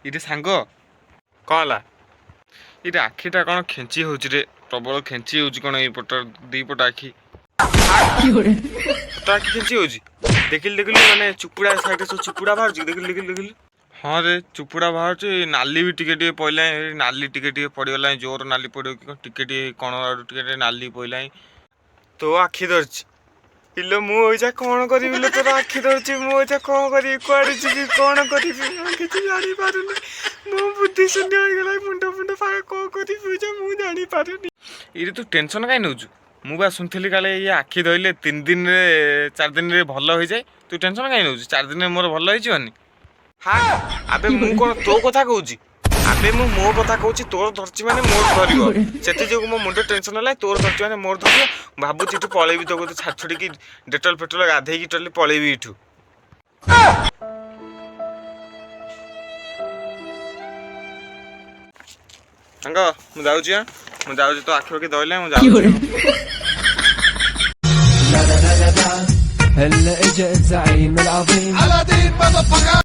ଇରେ ସାଙ୍ଗ କଣ ହେଲା? ଇରେ ଆଖିଟା କଣ ଖେଞ୍ଚି ହଉଛି ରେ, ପ୍ରବଳ ଖେଞ୍ଚି ହଉଛି କଣ ଏଇପଟ ଦିପଟ ଆଖି। ତ ଆଖି ଖେଞ୍ଚି ହଉଛି, ଦେଖିଲୁ ମାନେ ଚୁପୁଡା ସାଇଡରେ ସବୁ ଚୁପୁଡା ବାହାରୁଛି, ଦେଖିଲୁ। ହଁ ରେ ଚୁପୁଡା ବାହାରୁଛି, ନାଲି ବି ଟିକେ ପଇଲାଣି, ନାଲି ଟିକେ ପଡିଗଲାଣି, ଜୋର ନାଲି ପଡିବ କି ଟିକେ କଣ ଆଡୁ ଟିକେ ନାଲି ପଇଲାଣି। ତୋ ଆଖି ଧରିଛି ଇଲୋ, ମୁଁ ଏଇଟା କଣ କରିବି ଲୋ? ତୋର ଆଖି ଧରିଛି, ମୁଁ ଏଇଟା କଣ କରିବି? କୁଆଡେ ଯିବି, କଣ କରିବି? ମୁଁ କିଛି ଜାଣିପାରୁନି, ମୁଁ ବୁଦ୍ଧି ଶୂନ୍ୟ ହେଇଗଲା, ମୁଣ୍ଡ କଣ କରିବି ଯେ ମୁଁ ଜାଣିପାରୁନି। ଏଇରେ ତୁ ଟେନସନ କାଇଁ ନଉଛୁ? ମୁଁ ବା ଶୁଣିଥିଲି କାଳେ ଇଏ ଆଖି ଧଇଲେ 3 ଦିନରେ 4 ଦିନରେ ଭଲ ହେଇଯାଏ। ତୁ ଟେନସନ କାଇଁ ନଉଛୁ? 4 ଦିନରେ ମୋର ଭଲ ହେଇଯିବନି? ହଁ ଆବେ ମୁଁ କଣ ତୋ କଥା କହୁଛି? ଆବେ ମୁଁ ମୋ କଥା କହୁଛି, ତୋର ଧରିଛି ମାନେ ମୋର ଧରିବ। ସେଥି ଯୋଗୁ ମୋ ମୁଣ୍ଡ ଟେନସନ ହେଲା, ତୋର ଧରିଛି ମାନେ ମୋର ଧରିବ। ଭାବୁଛି ଏଠୁ ପଳେଇବି, ତୋ କଥା ଛାଡି ଛୁଡିକି ଡେଟଲ ଫେଟଲ ଗାଧେଇକି ଟଲି ପଳେଇବି ଏଠୁ। ସାଙ୍ଗ ମୁଁ ଯାଉଛି, ମୁଁ ଯାଉଛି, ତୋ ଆଖି ପାଖି ଧଇଲେ ମୁଁ ଯାଉଛି।